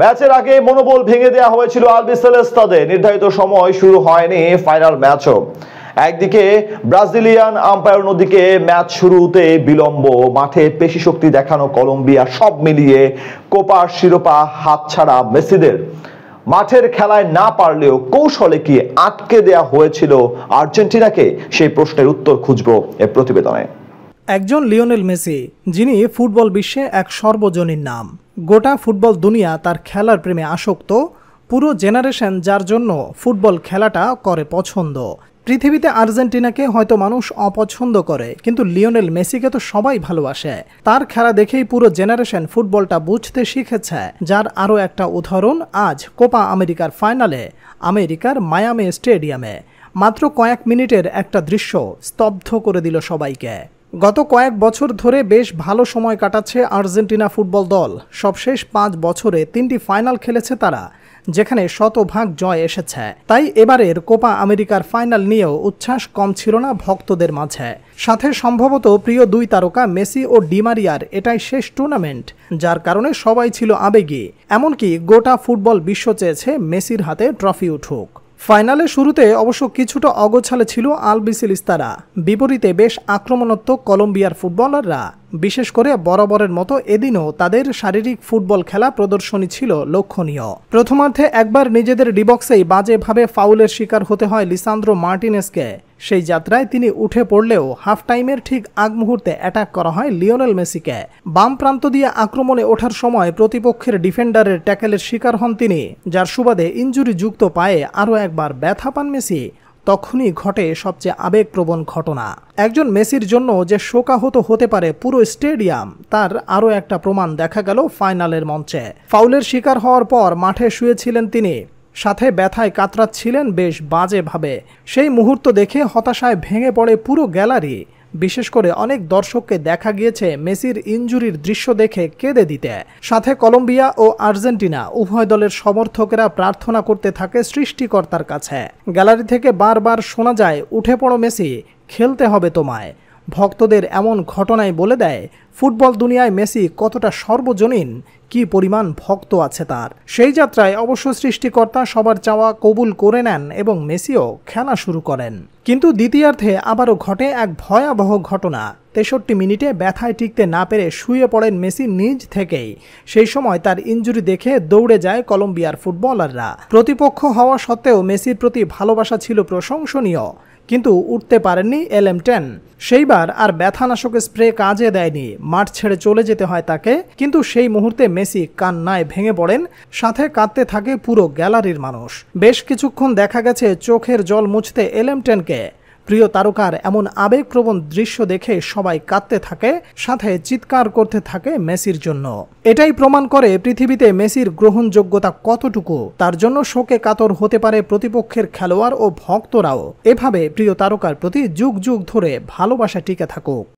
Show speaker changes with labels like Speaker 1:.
Speaker 1: ম্যাচের আগে মনোবল ভেঙে দেওয়া হয়েছিল আলবিসেলেস্তাদের। নির্ধারিত সময় শুরু হয়নি ফাইনাল ম্যাচও। একদিকে ব্রাজিলিয়ান আম্পায়ার, অন্যদিকে ম্যাচ শুরুতে বিলম্ব, মাঠে পেশি শক্তি দেখানো কলম্বিয়া, সব মিলিয়ে কোপার শিরোপা হাতছাড়া মেসিদের। মাঠের খেলায় না পারলেও কৌশলে কি আটকে দেয়া হয়েছিল আর্জেন্টিনাকে? সেই প্রশ্নের উত্তর খুঁজবো এ প্রতিবেদনে।
Speaker 2: একজন লিওনেল মেসি, যিনি ফুটবল বিশ্বে এক সর্বজনীন নাম। গোটা ফুটবল দুনিয়া তার খেলার প্রেমে আসক্ত, পুরো জেনারেশন যার জন্য ফুটবল খেলাটা করে পছন্দ। পৃথিবীতে আর্জেন্টিনাকে হয়তো মানুষ অপছন্দ করে, কিন্তু লিওনেল মেসিকে তো সবাই ভালোবাসে। তার খেলা দেখেই পুরো জেনারেশন ফুটবলটা বুঝতে শিখেছে, যার আরও একটা উদাহরণ আজ কোপা আমেরিকার ফাইনালে আমেরিকার মায়ামি স্টেডিয়ামে। মাত্র কয়েক মিনিটের একটা দৃশ্য স্তব্ধ করে দিল সবাইকে। গত কয়েক বছর ধরে বেশ ভালো সময় কাটাচ্ছে আর্জেন্টিনা ফুটবল দল। সবশেষ 5 বছরে 3টি ফাইনাল খেলেছে তারা, যেখানে শতভাগ জয় এসেছে। তাই এবারের কোপা আমেরিকার ফাইনাল নিয়েও উচ্ছ্বাস কম ছিল না ভক্তদের মাঝে। সাথে সম্ভবত প্রিয় 2 তারকা মেসি ও ডি মারিয়ার এটাই শেষ টুর্নামেন্ট, যার কারণে সবাই ছিল আবেগী। এমনকি গোটা ফুটবল বিশ্ব চেয়েছে মেসির হাতে ট্রফি উঠুক। ফাইনালের শুরুতে অবশ্য কিছুটা অগোছালো ছিল আলবিসেলিস্তারা। বিপরীতে বেশ আক্রমণাত্মক কলম্বিয়ার ফুটবলাররা, বিশেষ করে বরাবরের মতো এদিনও তাদের শারীরিক ফুটবল খেলা প্রদর্শনী ছিল লক্ষণীয়। প্রথমার্ধে একবার নিজেদের ডিবক্সেই বাজেভাবে ফাউলের শিকার হতে হয় লিসান্দ্রো মার্টিনেজকে। সেই যাত্রায় তিনি উঠে পড়লেও হাফ টাইমের ঠিক আগ মুহূর্তে অ্যাটাক করা হয় লিওনেল মেসিকে। বাম প্রান্ত দিয়ে আক্রমণে ওঠার সময় প্রতিপক্ষের ডিফেন্ডারের ট্যাকেলের শিকার হন তিনি, যার সুবাদে ইনজুরি যুক্ত পায়ে আরও একবার ব্যথা পান মেসি। তখনই ঘটে সবচেয়ে আবেগপ্রবণ ঘটনা। একজন মেসির জন্য যে শোকাহত হতে পারে পুরো স্টেডিয়াম, তার আরও একটা প্রমাণ দেখা গেল ফাইনালের মঞ্চে। ফাউলের শিকার হওয়ার পর মাঠে শুয়েছিলেন তিনি, সাথে ব্যথায় কাতরাচ্ছিলেন বেশ বাজেভাবে। সেই মুহূর্ত দেখে হতাশায় ভেঙে পড়ে পুরো গ্যালারি। বিশেষ করে অনেক দর্শককে দেখা গিয়েছে মেসির ইনজুরির দৃশ্য দেখে কেঁদে দিতে। সাথে কলম্বিয়া ও আর্জেন্টিনা উভয় দলের সমর্থকেরা প্রার্থনা করতে থাকে সৃষ্টিকর্তার কাছে। গ্যালারি থেকে বারবার শোনা যায়, উঠে পড়ো মেসি, খেলতে হবে তোমায়। ভক্তদের এমন ঘটনায় বলে দেয় ফুটবল দুনিয়ায় মেসি কতটা সর্বজনীন, কি পরিমাণ ভক্ত আছে তার। সেই যাত্রায় অবশ্য সৃষ্টিকর্তা সবার চাওয়া কবুল করে নেন এবং মেসিও খেলা শুরু করেন। কিন্তু দ্বিতীয়ার্ধে আবারও ঘটে এক ভয়াবহ ঘটনা। 63 মিনিটে ব্যথায় টিকতে না পেরে শুয়ে পড়েন মেসি নিজ থেকেই। সেই সময় তার ইনজুরি দেখে দৌড়ে যায় কলম্বিয়ার ফুটবলাররা। প্রতিপক্ষ হওয়া সত্ত্বেও মেসির প্রতি ভালোবাসা ছিল প্রশংসনীয়, কিন্তু উঠতে পারেননি LM10। সেইবার আর ব্যথানাশক স্প্রে কাজে দেয়নি, মাঠ ছেড়ে চলে যেতে হয় তাকে। কিন্তু সেই মুহূর্তে মেসি কান্নায় ভেঙে পড়েন, সাথে কাঁদতে থাকে পুরো গ্যালারির মানুষ। বেশ কিছুক্ষণ দেখা গেছে চোখের জল মুছতে LM10কে। প্রিয় তারকার এমন আবেগপ্রবণ দৃশ্য দেখে সবাই কাঁদতে থাকে, সাথে চিৎকার করতে থাকে মেসির জন্য। এটাই প্রমাণ করে পৃথিবীতে মেসির গ্রহণযোগ্যতা কতটুকু। তার জন্য শোকে কাতর হতে পারে প্রতিপক্ষের খেলোয়াড় ও ভক্তরাও। এভাবে প্রিয় তারকার প্রতি যুগ যুগ ধরে ভালোবাসা টিকে থাকুক।